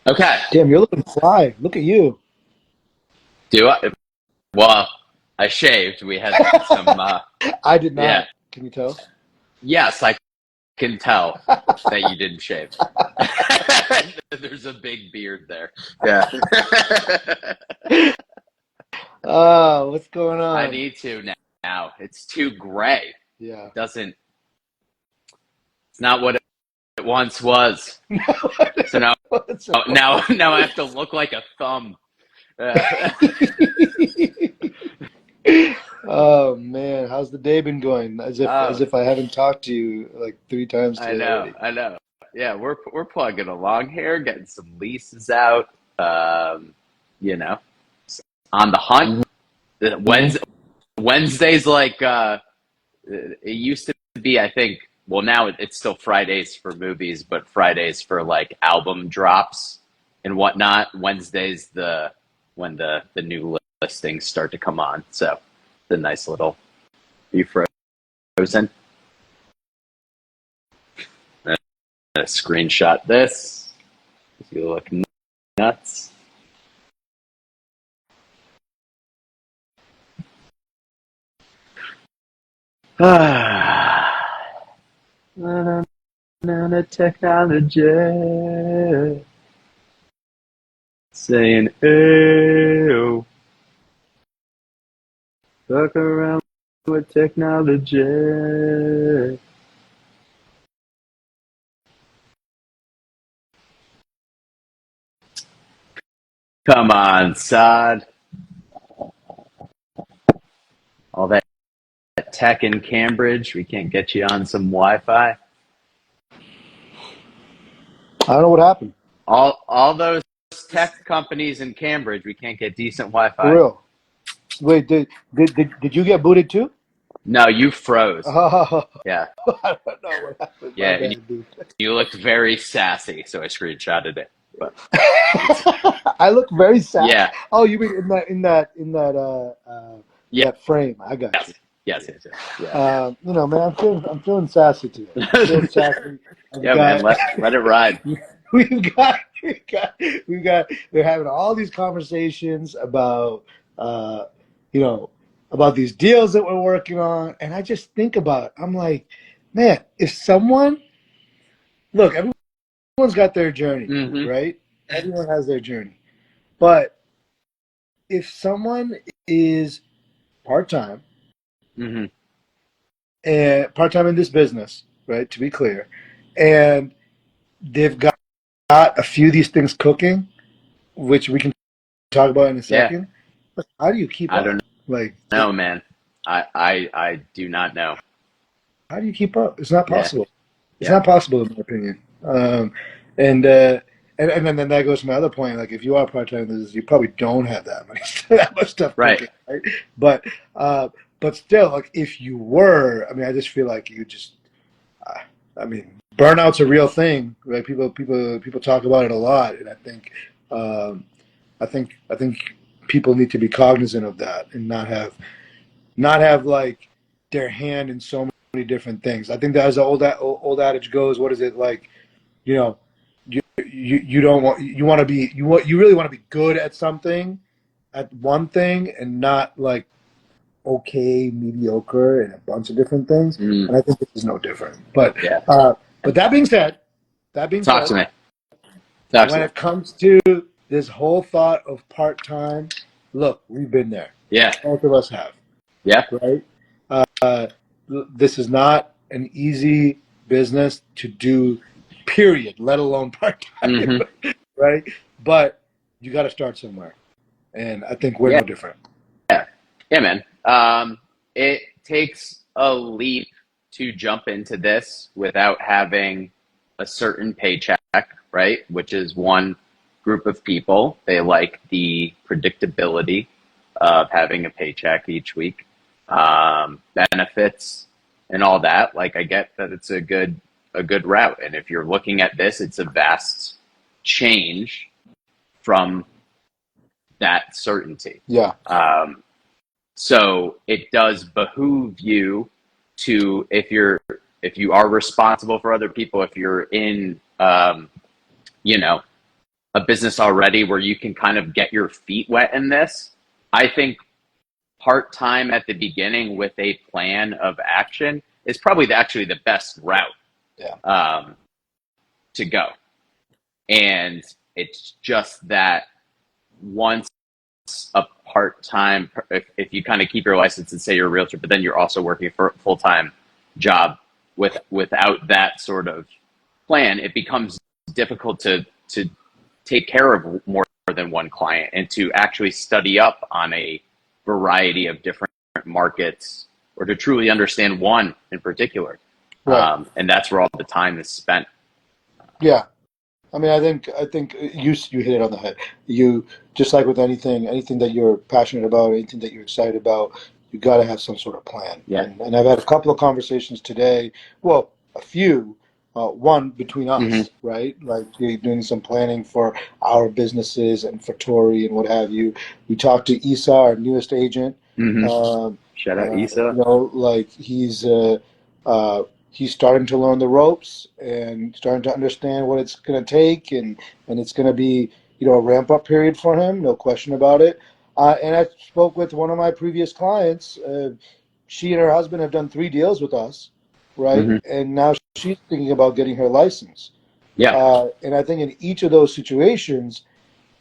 Okay. Damn, you're looking fly. Look at you. Do I? Well, I shaved. We had some. I did Yeah. not. Can you tell? Yes, I can tell that you didn't shave. There's a big beard there. Yeah. What's going I on? need to now. It's too gray. Yeah. It doesn't. It's not what it once was. So now, What's now I have to look like a thumb. Oh man, how's the day been going? As Oh, if I haven't talked to you like 3 times I today know, already. I know. Yeah, we're plugging along here, getting some leases out. Um, you know, on the hunt. Mhm. Wednesdays like it used to be. I think. Well, now it's still Fridays for movies, but Fridays for like album drops and whatnot. Wednesdays when the new listings start to come on. So the nice little. Are you frozen? Screenshot this. You look nuts. Technology saying, "Ew, fuck around with technology." Come on, Saad. All that tech in Cambridge, we can't get you on some Wi-Fi. I don't know what happened. All those tech companies in Cambridge, we can't get decent For Wi-Fi. real. Wait, did you get booted too? No, you froze. Oh, Yeah, I don't know what happened. My yeah. bad, dude. You looked very sassy, so I screenshotted it. But it's I look very sad. yeah, Oh, you mean yeah, that frame? I got yes, you. yes, yes, yes. Yeah. Man, I'm feeling sassy today. I'm feeling sassy. I've Yeah, man, got let it ride. we're having all these conversations about uh, you know about these deals that we're working on, and I just think about I'm like, man, if someone look, everyone's got their journey, Hmm. right? Everyone has their journey, but if someone is part time Hmm. and part time in this business, right? To be clear, and they've got a few of these things cooking, which we can talk about in a Yeah, second. But how do you keep I don't up? Like, know, man. I do not know. how do you keep up? It's not Yeah, possible. It's yeah, not possible, in my opinion. And uh, and then that goes to my other point. Like, if you are part time in this, you probably don't have that much that much stuff right. cooking, right? But uh, but still, like, if you were, I mean, I just feel like you just, uh, I mean, burnout's a real thing, right? People talk about it a lot, and um, I think people need to be cognizant of that and not have like their hand in so many different things. I think that as the old adage goes, what is it like? You know, you don't want you want to be you really want to be good at something, at one thing, and not like okay, mediocre, and a bunch of different things. Mm, And I think this is no different. But yeah. uh, but that being Talk said, to me. Talk to when me. it comes to this whole thought of part time, look, we've been there. Yeah, Both of us have, yeah. right? Uh, this is not an easy business to do, period, let alone part time, Hmm. right? But you got to start somewhere. And I think we're Yeah, no different. yeah, man. It takes a leap to jump into this without having a certain paycheck, right? Which is one group of people. They like the predictability of having a paycheck each week, benefits, and all that. Like, I get that it's a good route, and if you're looking at this, it's a vast change from that certainty. Yeah. Um, so it does behoove you to, if you are responsible for other people, if you're in, you know, a business already where you can kind of get your feet wet in this, I think part time at the beginning with a plan of action is probably actually the best route Yeah. to go. And it's just that once a part time, if you kind of keep your license and say you're a realtor, but then you're also working for a full time job without that sort of plan, it becomes difficult to take care of more than one client and to actually study up on a variety of different markets or to truly understand one in particular. Right. And that's where all the time is spent. Yeah. I mean, I think you hit it on the head. You just like with anything that you're passionate about, anything that you're excited about, you got to have some sort of plan. Yeah. And I've had a couple of conversations today. Well, a few. One between Mm-hmm. us, right? Like you're doing some planning for our businesses and for Tori and what have you. We talked to Isa, our newest agent. Mm-hmm. Um, Shout out Isa. like he's starting to learn the ropes and starting to understand what it's going to take, and it's going to be a ramp up period for him, no question about it. And I spoke with one of my previous clients. She and her husband have done 3 deals with us, right? Mm-hmm. And now she's thinking about getting her license. Yeah. And I think in each of those situations,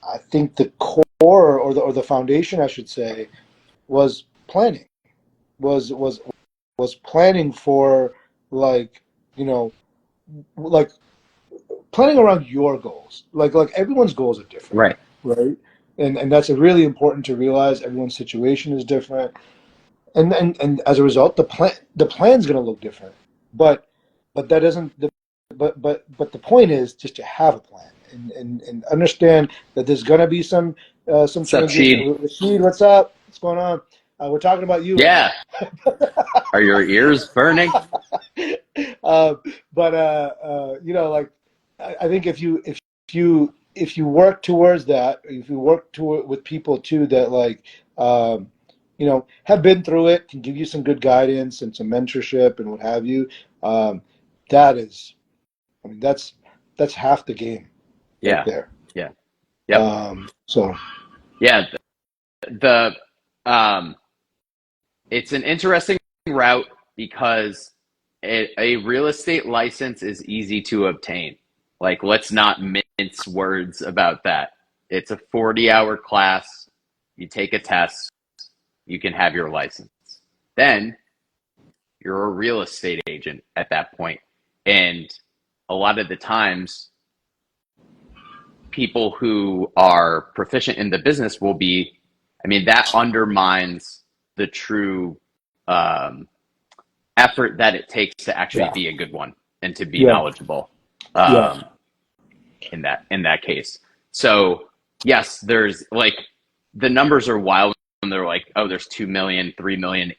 I think the core or the foundation, I should say, was planning. Was planning for, like, you know like planning around your goals. Like everyone's goals are different, Right. right? And that's really important to realize. Everyone's situation is different, and as a result, the plan's going to look different. But that doesn't. But the point is just to have a plan and understand that there's going to be some What's up, changes. Sheed? Rashid, what's up? What's going on? We're talking about you right Yeah. now. Are your ears burning? uh, but like I think if you work towards that, if you work with people too that have been through it, can give you some good guidance and some mentorship and what have you. Um, that is, I mean, that's half the game right Yeah. there. Yeah. Yep. So Yeah. The it's an interesting route because a real estate license is easy to obtain. Like, let's not mince words about that. It's a 40-hour class. You take a test, you can have your license. Then you're a real estate agent at that point. And a lot of the times, people who are proficient in the business will be, I mean, that undermines the true um, effort that it takes to actually yeah, be a good one and to be yeah, knowledgeable yeah, um, in that case. So yes, there's like the numbers are wild and they're like, oh, there's 2 million, 3 million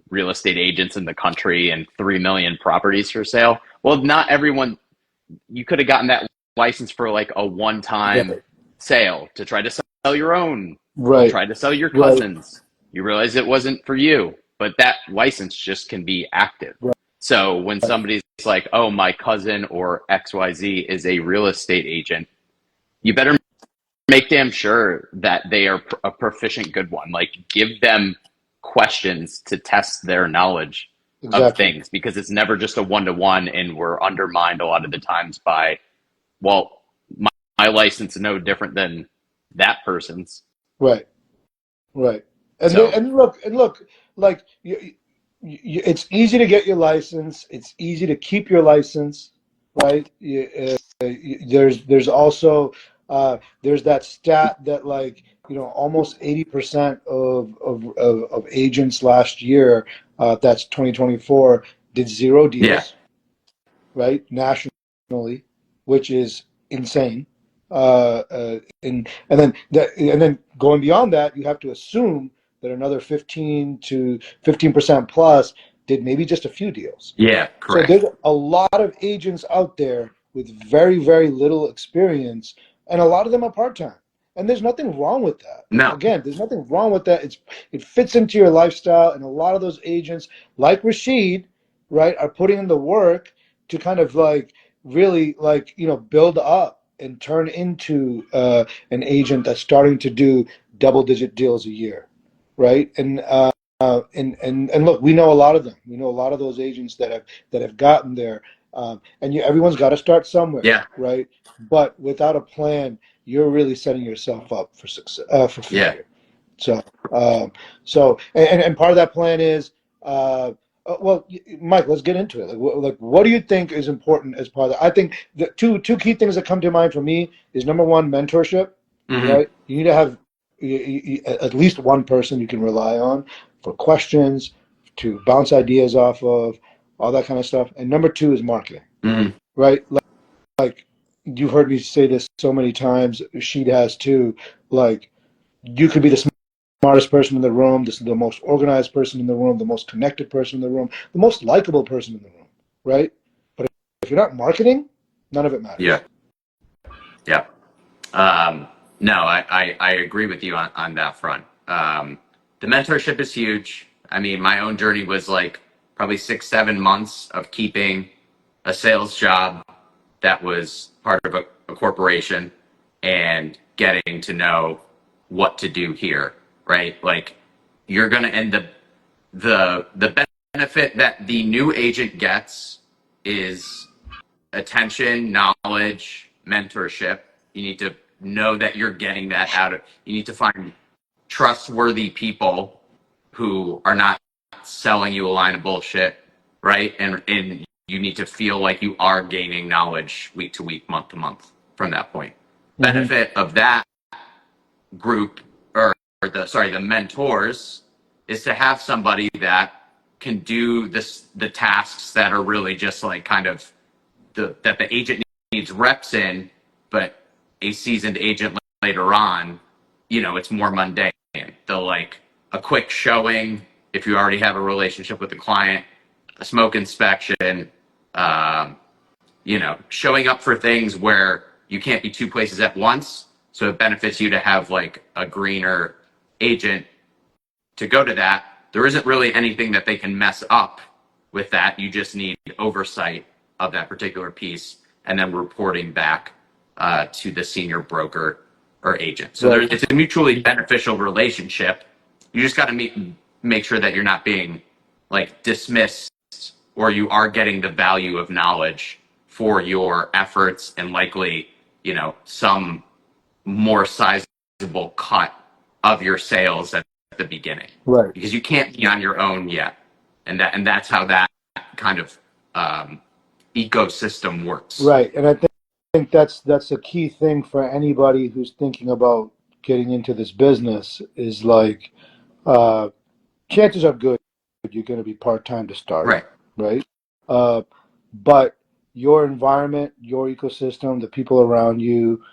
real estate agents in the country and 3 million properties for sale. Well, not everyone. You could have gotten that license for like a one-time right, sale to try to sell your own, right, try to sell your right, cousins. You realize it wasn't for you, but that license just can be active. right, So when right, somebody's like, oh, my cousin or XYZ is a real estate agent, you better make damn sure that they are a proficient good one. Like, give them questions to test their knowledge of exactly, things because it's never just a one-to-one, and we're undermined a lot of the times by, well, my license is no different than that person's. right. Right. And So look, like it's easy to get your license. It's easy to keep your license, right? There's also there's that stat that, like, almost 80% of agents last year, that's 2024, did 0 yeah, deals, right, nationally, which is insane. And then going beyond that, you have to assume that another 15% plus did maybe just a few deals. yeah, So correct. there's a lot of agents out there with very, very little experience, and a lot of them are part time. And there's nothing wrong with that. No, Again, there's nothing wrong with that. It fits into your lifestyle, and a lot of those agents, like Rashid, right, are putting in the work to kind of, like, really, like, build up and turn into an agent that's starting to do double-digit deals a year, right? And look, we know a lot of them. We know a lot of those agents that have gotten there. Everyone's got to start somewhere, Yeah. right? But without a plan, you're really setting yourself up for success, for Yeah. failure. So, and part of that plan is, well, Mike, let's get into it. Like, what do you think is important as part of that? I think the two key things that come to mind for me is number one, mentorship, Hmm. right? You need to have at least one person you can rely on for questions, to bounce ideas off of, all that kind of stuff. And number two is marketing, Hmm. right? Like you've heard me say this so many times. She has too. Like you could be the smartest person in the room, the most organized person in the room, the most connected person in the room, the most likable person in the room, right? But if you're not marketing, none of it Yeah. matters. Yeah. No, I agree with you on that front. The mentorship is huge. I mean, my own journey was like probably 6, 7 months of keeping a sales job that was part of a corporation and getting to know what to do here, right? Like you're going to end up the benefit that the new agent gets is attention, knowledge, mentorship. You need to know that you're getting that out of, you need to find trustworthy people who are not selling you a line of bullshit, right? And you need to feel like you are gaining knowledge week to week, month to month from that point. Mm-hmm. Benefit of that group or the mentors is to have somebody that can do the tasks that are really just like kind of that the agent needs reps in, but a seasoned agent later on, it's more mundane. The like a quick showing if you already have a relationship with the client, a smoke inspection, um, showing up for things where you can't be two places at once. So it benefits you to have like a greener agent to go to that. There isn't really anything that they can mess up with that. You just need oversight of that particular piece and then reporting back to the senior broker or agent. So Right. it's a mutually beneficial relationship. You just got to make sure that you're not being like dismissed or you are getting the value of knowledge for your efforts and likely, some more sizable cut of your sales at the beginning Right. because you can't be on your own yet, and that's how that kind of ecosystem works. Right. And I think that's a key thing for anybody who's thinking about getting into this business is like uh, chances are good you're going to be part time to start, Right. right? Uh, but your environment, your ecosystem, the people around you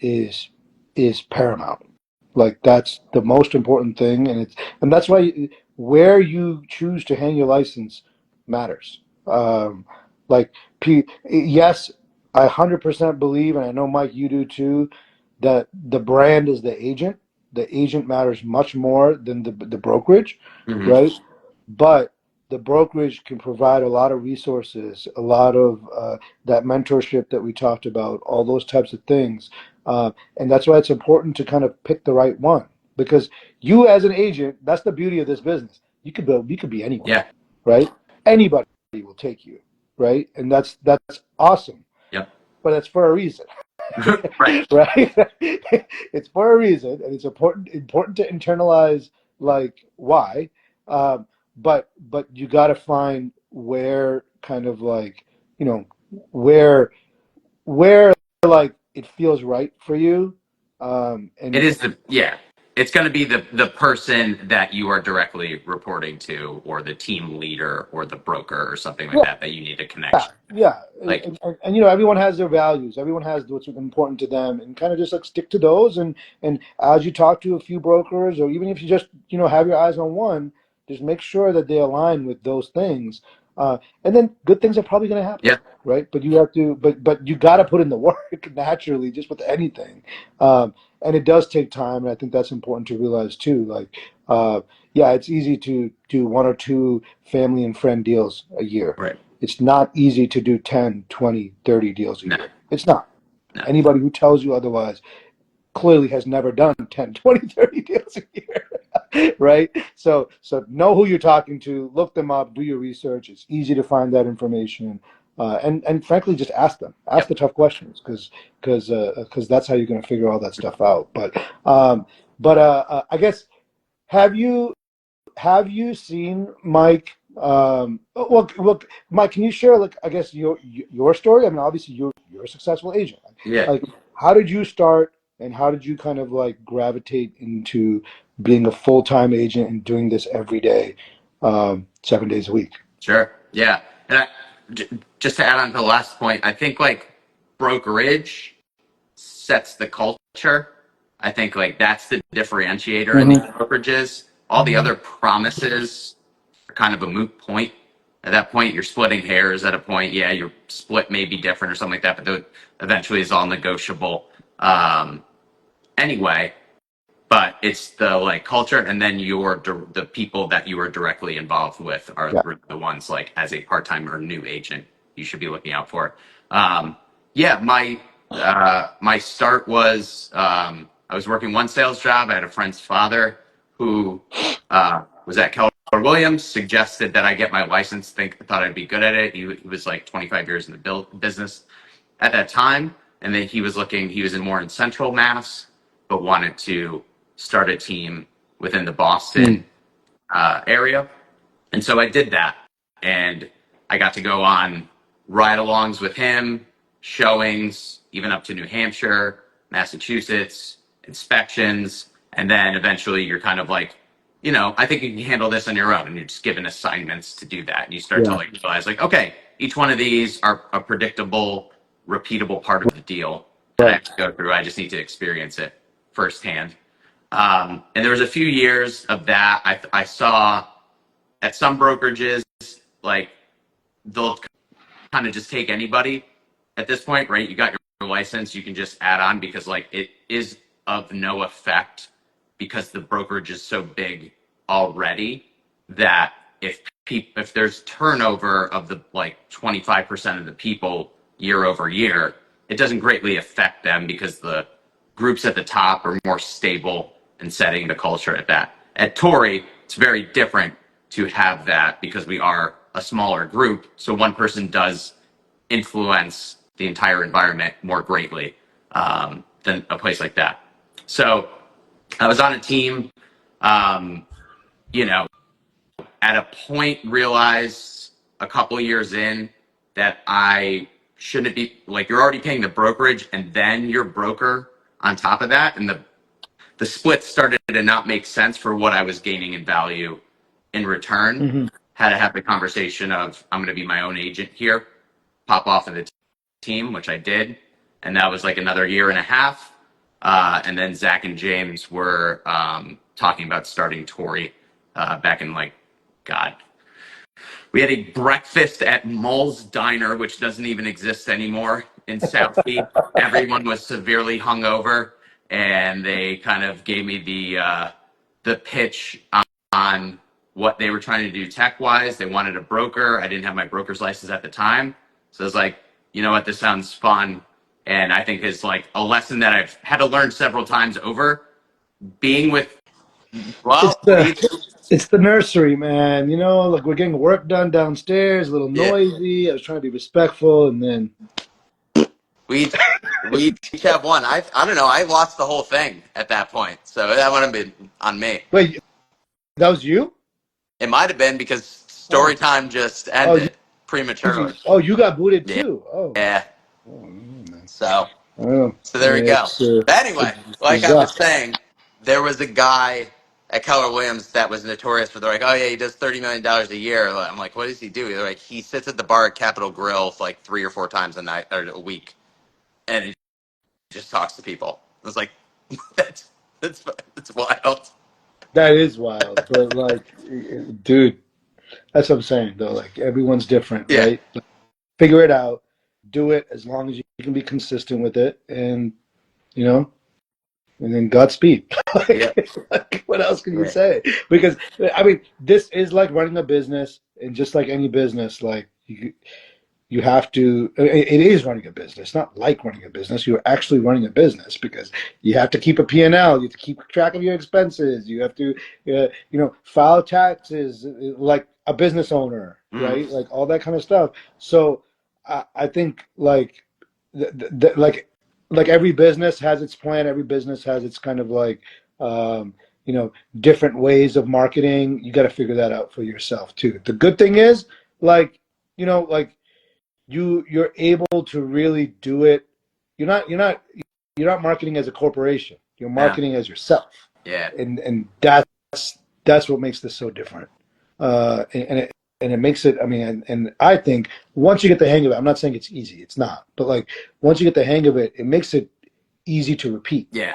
is paramount. Like that's the most important thing, and that's why where you choose to hang your license matters. Like, yes, I 100% believe, and I know Mike, you do too, that the brand is the agent. The agent matters much more than the brokerage, Hmm. right? But the brokerage can provide a lot of resources, a lot of that mentorship that we talked about, all those types of things. And that's why it's important to kind of pick the right one because you, as an agent, that's the beauty of this business. You could be anyone, Yeah. right? Anybody will take you, right? And that's awesome, Yep. but it's for a reason. Right. Right? It's for a reason, and it's important to internalize like why. Um, but you got to find where kind of like where where like it feels right for you. It And is yeah. It's going to be the person that you are directly reporting to, or the team leader, or the broker, or something like yeah, that you need a yeah, connection. yeah, Like, and everyone has their values. Everyone has what's important to them, and kind of just like stick to those. And as you talk to a few brokers, or even if you just have your eyes on one, just make sure that they align with those things, and then good things are probably going to happen, yeah, right? But you have to, but you got to put in the work naturally, just with anything, and it does take time, and I think that's important to realize too. Like, uh, yeah, it's easy to do one or two family and friend deals a year. right. It's not easy to do 10, 20, 30 deals a No, year. It's not. No. Anybody who tells you otherwise clearly has never done 10, 20, 30 deals a year. Right? So know who you're talking to, look them up, do your research. It's easy to find that information. And frankly, just ask Yep. the tough questions, because that's how you're going to figure all that stuff out. Um, but I guess, have you have you seen Mike? Well, Mike, can you share, like, I guess, your story? I mean, obviously you're a successful agent. Yeah. Like, how did you start, and how did you kind of like gravitate into being a full-time agent and doing this every day, 7 days a week? Sure. Yeah. And just to add on to the last point, I think like brokerage sets the culture. I think like that's the differentiator in these Mm-hmm. brokerages. All the other promises are kind of a moot point. At that point, you're splitting hairs. At a point, yeah, your split may be different or something like that, but eventually it's all negotiable. Anyway, but it's the like culture, and then the people that you are directly involved with are Yeah. the ones like as a part-time or new agent you should be looking out for. um, yeah, my start was, I was working one sales job. I had a friend's father who was at Keller Williams, suggested that I get my license. Thought I'd be good at it. He was like 25 years in the business at that time, and then he was in more in central Mass, but wanted to start a team within the Mm. Boston area. And so I did that. And I got to go on ride alongs with him, showings, even up to New Hampshire, Massachusetts, inspections. And then eventually you're kind of like, I think you can handle this on your own. And you're just given assignments to do that. And you start to Yeah. like realize, like, okay, each one of these are a predictable, repeatable part of the deal that I Right. have to go through. I just need to experience it firsthand. And there was a few years of that. I saw at some brokerages, like they'll kind of just take anybody at this point, right? You got your license, you can just add on because like it is of no effect because the brokerage is so big already that if there's turnover of the like 25% of the people year over year, it doesn't greatly affect them because the groups at the top are more stable and setting the culture at that. At Torii, it's very different to have that because we are a smaller group. So one person does influence the entire environment more greatly than a place like that. So I was on a team, um, you know, at a point realized a couple of years in that I shouldn't be like, you're already paying the brokerage and then your broker on top of that. And the split started to not make sense for what I was gaining in value in return. Mm-hmm. Had to have the conversation of, I'm going to be my own agent here, pop off of the team, which I did. And that was like another year and a half. And then Zach and James were talking about starting Torii back in like, God, we had a breakfast at Mull's Diner, which doesn't even exist anymore in Southie. Everyone was severely hungover, and they kind of gave me the pitch on what they were trying to do tech wise. They wanted a broker. I didn't have my broker's license at the time, so I was like, you know what, this sounds fun, and I think is like a lesson that I've had to learn several times over. Being with, It's well, the it's the nursery, man. Like, we're getting work done downstairs, a little yeah. noisy. I was trying to be respectful, and then We we each have one. I don't know. I lost the whole thing at that point, so that would have been on me. wait, that was you? It might have been because Oh, story time just oh, ended prematurely. you got booted Yeah, too. Oh, yeah. oh man. So Oh, there we go. it's But anyway, like I was Zuck. saying, there was a guy at Keller Williams that was notorious for, they're like, oh yeah, he does $30 million a year. I'm like, what does he do? They're like, he sits at the bar at Capitol Grill like 3 or 4 times a night or a week, and he just talks to people. I was like, that's that's wild. That is wild, but like, dude, that's what I'm saying though. Like, everyone's different, Yeah, right? Figure it out, do it as long as you can be consistent with it, and you know, and then Godspeed. yeah, Like, what else can you yeah, say? Because I mean, this is like running a business, and just like any business, like, you have to, it is running a business, not like running a business. You're actually running a business because you have to keep a P&L, you have to keep track of your expenses, you have to, file taxes like a business owner, Mm-hmm. right? Like all that kind of stuff. So I think like every business has its plan, every business has its kind of like, um, different ways of marketing. You got to figure that out for yourself too. The good thing is, like, like you're able to really do it. You're not marketing as a corporation. You're Yeah. marketing as yourself, Yeah. and that's what makes this so different. And it makes it. I mean, and I think once you get the hang of it, I'm not saying it's easy. It's not, but like once you get the hang of it, it makes it easy to repeat, Yeah.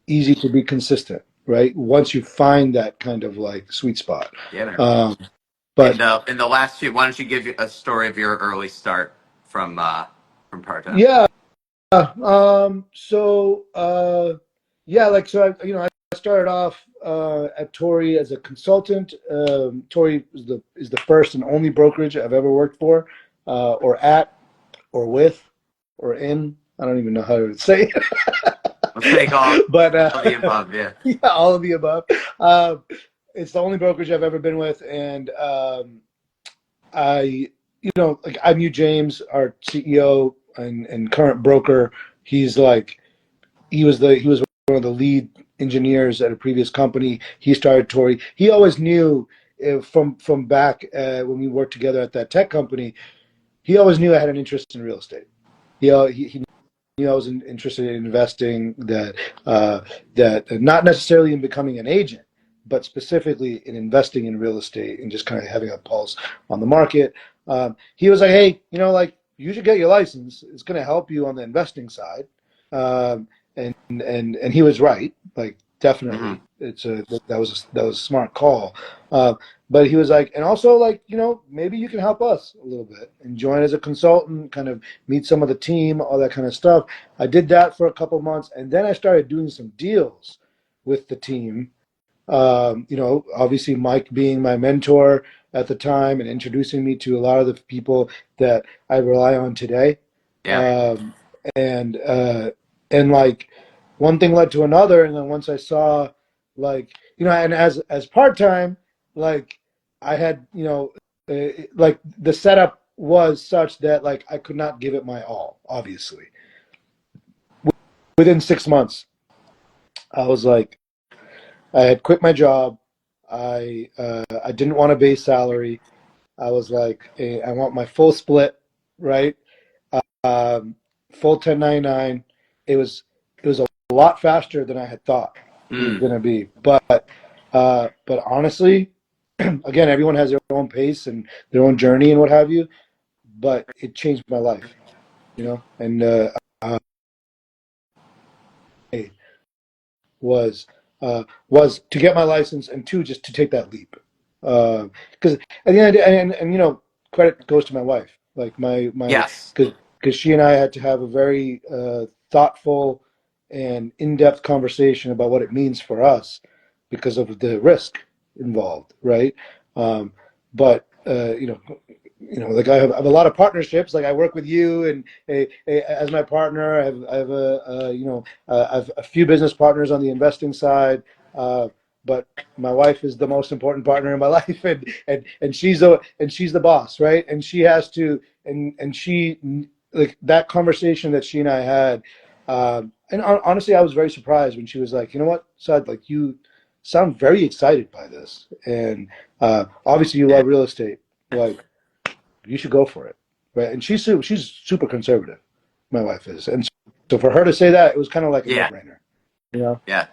easy to be consistent. Right? Once you find that kind of like sweet spot. Yeah, man. Um, In but the last few, why don't you give a story of your early start from part time? yeah, yeah, like so I started off at Torii as a consultant. Torii is the first and only brokerage I've ever worked for, or at, or with, or in. I don't even know how to say Let's take all it, but of the above. Yeah. yeah, all of the above. Um, it's the only brokerage I've ever been with, and I, like I knew James, our CEO and current broker. He's like he was one of the lead engineers at a previous company. He started Torii. He always knew from back when we worked together at that tech company. He always knew I had an interest in real estate. He knew I was interested in investing. That not necessarily in becoming an agent, but specifically in investing in real estate and just kind of having a pulse on the market. He was like, "Hey, like you should get your license. It's going to help you on the investing side." Um, and he was right. Like Mm-hmm. definitely, that was a smart call. Uh, but he was like, and also like maybe you can help us a little bit and join as a consultant, kind of meet some of the team, all that kind of stuff. I did that for a couple months, and then I started doing some deals with the team. Obviously Mike being my mentor at the time and introducing me to a lot of the people that I rely on today. Yeah. Um, and like one thing led to another, and then once I saw like and as part-time, like I had like the setup was such that like I could not give it my all, obviously. Within 6 months I was like, I had quit my job. I didn't want a base salary. I was like, I want my full split, right? Um, full 1099. It was a lot faster than I had thought it was Mm. going to be. But honestly, again, everyone has their own pace and their own journey and what have you. But it changed my life, and uh, was was to get my license, and two, just to take that leap. Because at the end, and credit goes to my wife. Like my Yes. because she and I had to have a very thoughtful and in-depth conversation about what it means for us because of the risk involved, right? Um, but like I have a lot of partnerships. Like I work with you and as my partner. I have I have a few business partners on the investing side, but my wife is the most important partner in my life, and she's the boss, right? And she has to, and she, like that conversation that she and I had, and honestly, I was very surprised when she was like, you know what, Saad, like you sound very excited by this, and obviously you Yeah. love real estate, like you should go for it, right? And she's super conservative, my wife is, and so for her to say that, it was kind of like a no Yeah. brainer, you know, Yeah.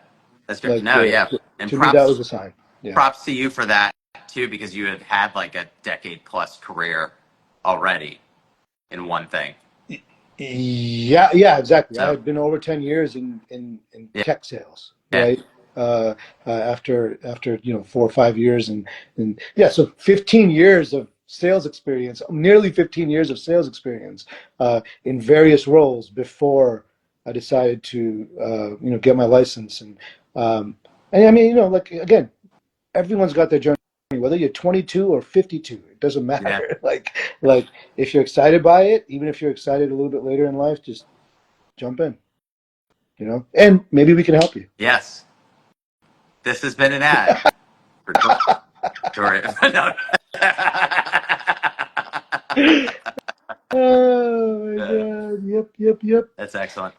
That's great. like No. Yeah. And to me that was a sign. Yeah. props to you for that too, because you had like a decade plus career already in one thing. Yeah, yeah, exactly. I So had been over 10 years in yeah. tech sales, Yeah. right? After 4 or 5 years, and yeah, so 15 years of sales experience, nearly 15 years of sales experience in various roles before I decided to get my license, and I mean, like again, everyone's got their journey, whether you're 22 or 52, it doesn't Yeah. matter. Like Like, if you're excited by it, even if you're excited a little bit later in life, just jump in, and maybe we can help you. Yes, this has been an ad for Torii. No. Oh my God. Yep, yep, yep. That's excellent.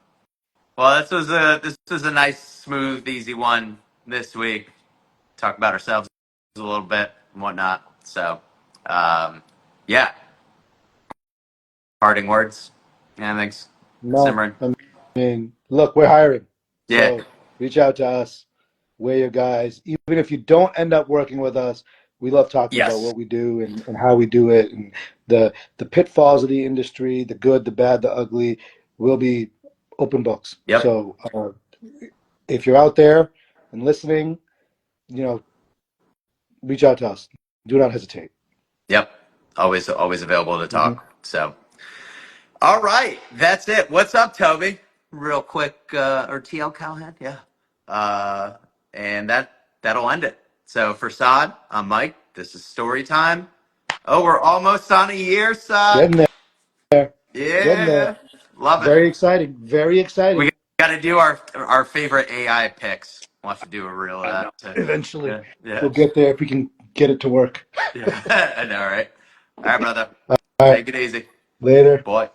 Well, this was a nice, smooth, easy one this week. Talk about ourselves a little bit and whatnot. So, um, yeah, parting words. Yeah, thanks, No, Simran. I mean, look, we're hiring. Yeah. So reach out to us. We're your guys. Even if you don't end up working with us, we love talking about Yes. what we do and how we do it and the pitfalls of the industry, the good, the bad, the ugly. We'll be open books. Yep. So if you're out there and listening, you know, reach out to us. Do not hesitate. Yep. Always available to Hmm. talk. So, all right, that's it. What's up, Toby? Real quick, or TL Cowhead, yeah. Uh, and that'll end it. So for Saad, I'm Mike. This is Story Time. Oh, we're almost on a year, Saad. Getting there. Getting there. Yeah, love it. Very exciting. Very We exciting. got to do our favorite AI picks. We'll have to do a reel of I know. that too. Eventually, Yeah, yeah, we'll get there if we can get it to work. yeah. I know, right? All right, brother. All right. Take it easy, Later. boy.